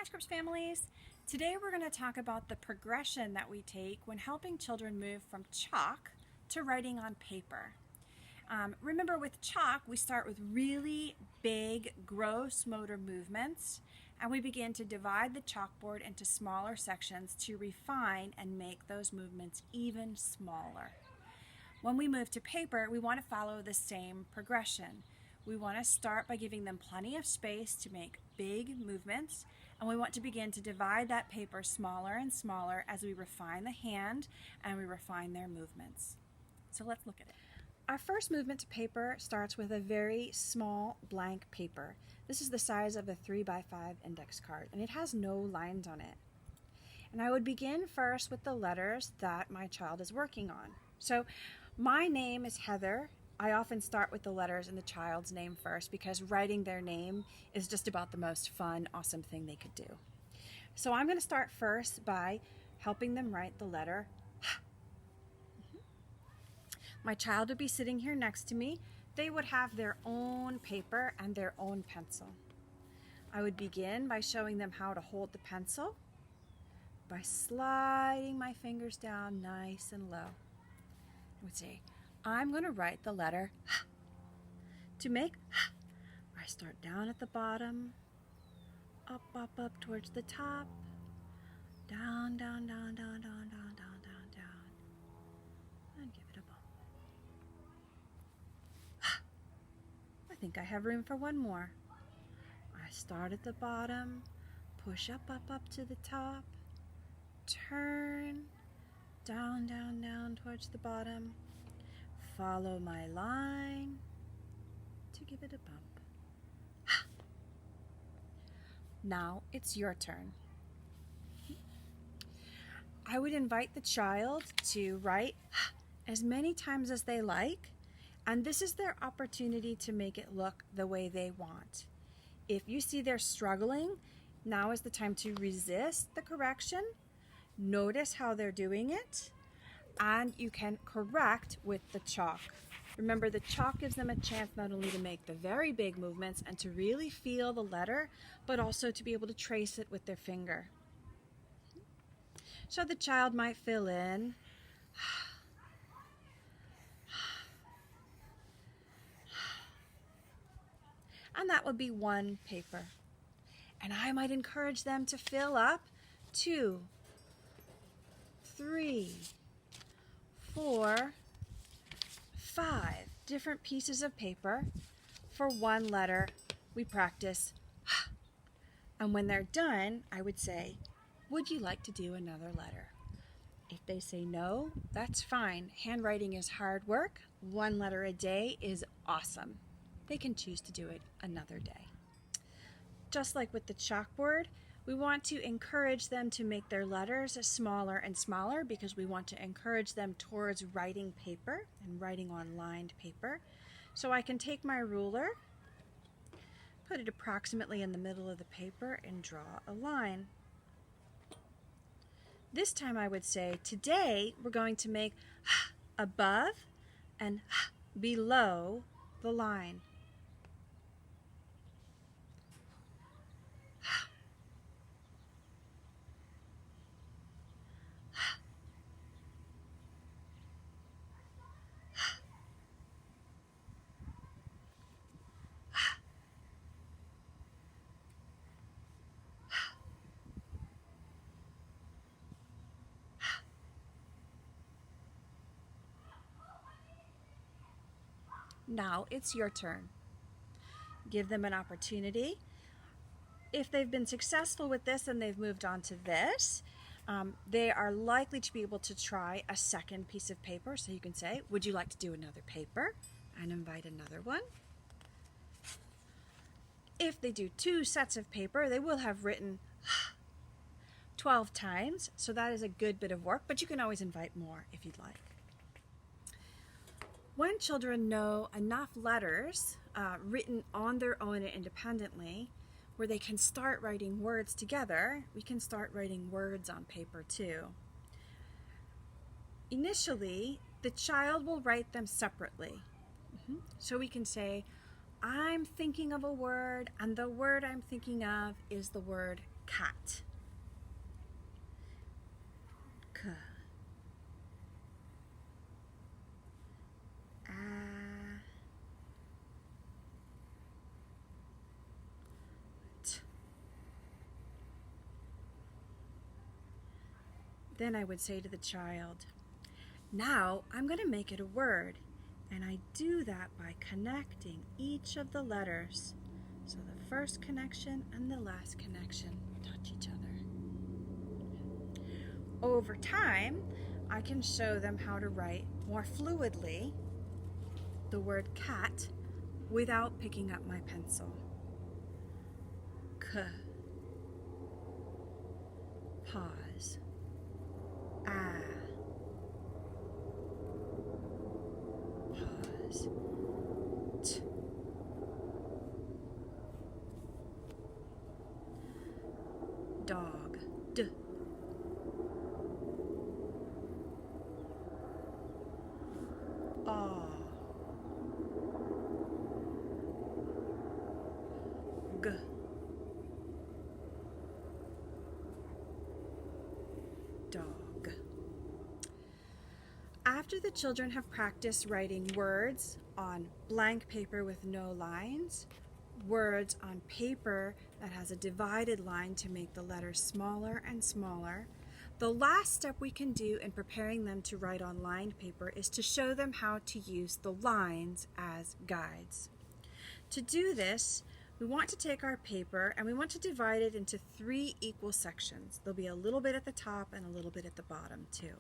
Hi Scripps families! Today we're going to talk about the progression that we take when helping children move from chalk to writing on paper. Remember, with chalk we start with really big gross motor movements, and we begin to divide the chalkboard into smaller sections to refine and make those movements even smaller. When we move to paper, we want to follow the same progression. We want to start by giving them plenty of space to make big movements, and we want to begin to divide that paper smaller and smaller as we refine the hand and we refine their movements. So let's look at it. Our first movement to paper starts with a very small blank paper. This is the size of a 3x5 index card, and it has no lines on it. And I would begin first with the letters that my child is working on. So my name is Heather. I often start with the letters in the child's name first because writing their name is just about the most fun, awesome thing they could do. So I'm going to start first by helping them write the letter H. My child would be sitting here next to me. They would have their own paper and their own pencil. I would begin by showing them how to hold the pencil by sliding my fingers down nice and low. I would say, I'm going to write the letter H. To make H, I start down at the bottom, up towards the top, down, and give it a bump. H. I think I have room for one more. I start at the bottom, push up to the top, turn, down towards the bottom, follow my line to give it a bump. Now it's your turn. I would invite the child to write as many times as they like, and this is their opportunity to make it look the way they want. If you see they're struggling, now is the time to resist the correction. Notice how they're doing it, and you can correct with the chalk. Remember, the chalk gives them a chance not only to make the very big movements and to really feel the letter, but also to be able to trace it with their finger. So the child might fill in and that would be one paper. And I might encourage them to fill up 2, 3, 4, 5 different pieces of paper for one letter. We practice. And when they're done, I would say, would you like to do another letter? If they say no, that's fine. Handwriting is hard work. One letter a day is awesome. They can choose to do it another day. Just like with the chalkboard, we want to encourage them to make their letters smaller and smaller because we want to encourage them towards writing paper and writing on lined paper. So I can take my ruler, put it approximately in the middle of the paper, and draw a line. This time I would say, today we're going to make above and below the line. Now it's your turn. Give them an opportunity. If they've been successful with this and they've moved on to this, they are likely to be able to try a second piece of paper. So you can say, would you like to do another paper? And invite another one. If they do 2 sets of paper, they will have written 12 times. So that is a good bit of work, but you can always invite more if you'd like. When children know enough letters written on their own and independently, where they can start writing words together, we can start writing words on paper too. Initially, the child will write them separately. So we can say, I'm thinking of a word, and the word I'm thinking of is the word cat. K. Then I would say to the child, now I'm going to make it a word, and I do that by connecting each of the letters. So the first connection and the last connection touch each other. Over time, I can show them how to write more fluidly the word cat without picking up my pencil. K. Pause. Pause. T. Dog. D. Ah. G. Dog. After the children have practiced writing words on blank paper with no lines, words on paper that has a divided line to make the letters smaller and smaller, the last step we can do in preparing them to write on lined paper is to show them how to use the lines as guides. To do this, we want to take our paper and we want to divide it into 3 equal sections. There'll be a little bit at the top and a little bit at the bottom too.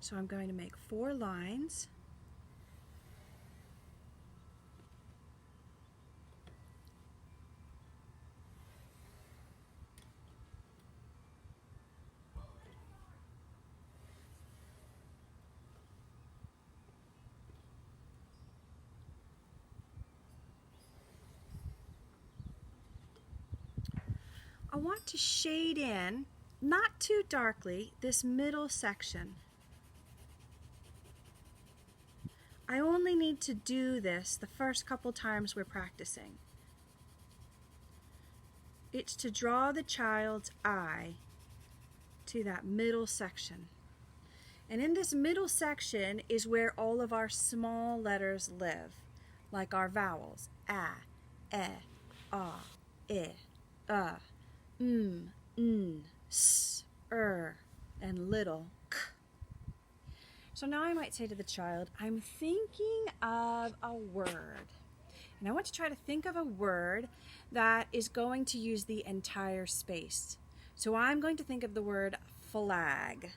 So I'm going to make 4 lines. I want to shade in, not too darkly, this middle section. I only need to do this the first couple times we're practicing. It's to draw the child's eye to that middle section. And in this middle section is where all of our small letters live, like our vowels, a, ah, s, and little k. So now I might say to the child, I'm thinking of a word. And I want to try to think of a word that is going to use the entire space. So I'm going to think of the word flag.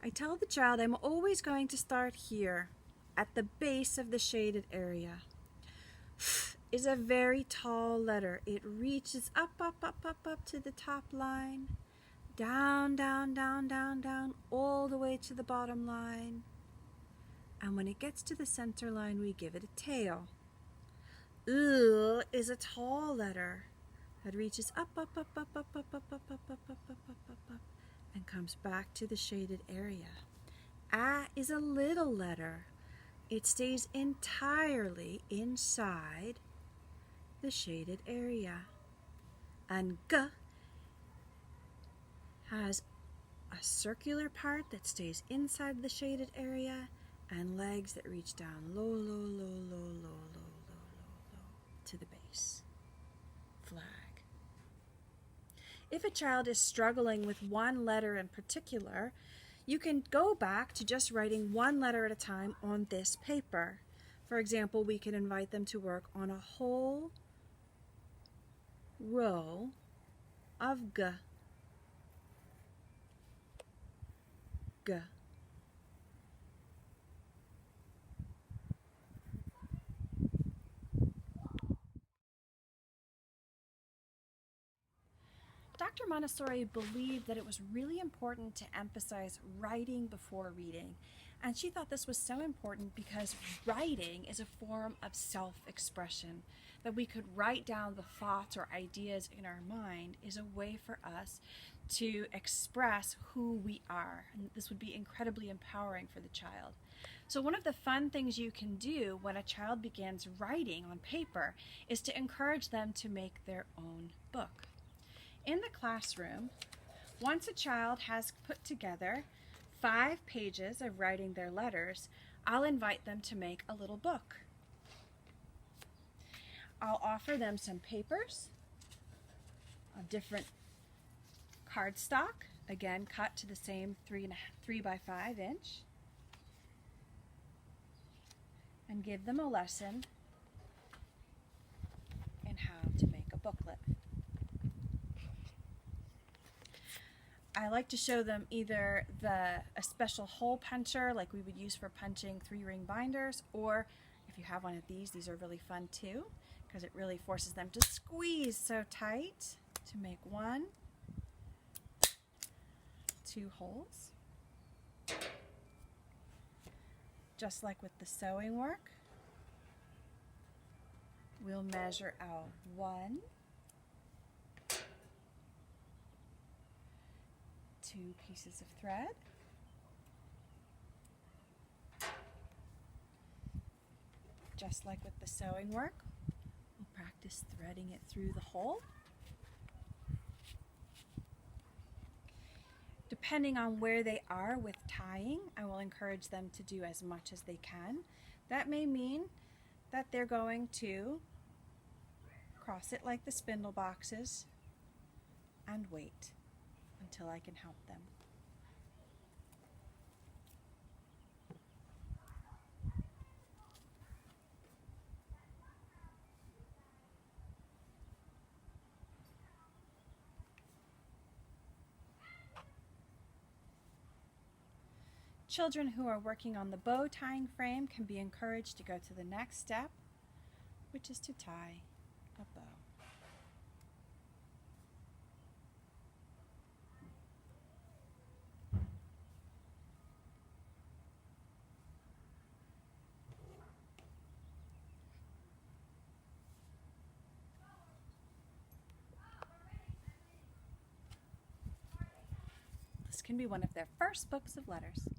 I tell the child I'm always going to start here at the base of the shaded area. F is a very tall letter. It reaches up to the top line, down, all the way to the bottom line. And when it gets to the center line, we give it a tail. Is a tall letter that reaches up, and comes back to the shaded area. A is a little letter. It stays entirely inside the shaded area. And G has a circular part that stays inside the shaded area and legs that reach down low to the base. Flag. If a child is struggling with one letter in particular, you can go back to just writing one letter at a time on this paper. For example, we can invite them to work on a whole row of G. G. Dr. Montessori believed that it was really important to emphasize writing before reading. And she thought this was so important because writing is a form of self-expression. That we could write down the thoughts or ideas in our mind is a way for us to express who we are. And this would be incredibly empowering for the child. So one of the fun things you can do when a child begins writing on paper is to encourage them to make their own book. In the classroom, once a child has put together 5 pages of writing their letters, I'll invite them to make a little book. I'll offer them some papers, a different cardstock, again cut to the same 3 by 5 inch, and give them a lesson in how to make a booklet. I like to show them either a special hole puncher like we would use for punching 3-ring binders, or if you have one of these are really fun too, because it really forces them to squeeze so tight to make 1, 2 holes. Just like with the sewing work, we'll measure out 1, 2 pieces of thread, just like with the sewing work, we'll practice threading it through the hole. Depending on where they are with tying, I will encourage them to do as much as they can. That may mean that they're going to cross it like the spindle boxes and wait until I can help them. Children who are working on the bow tying frame can be encouraged to go to the next step, which is to tie a bow. This can be one of their first books of letters.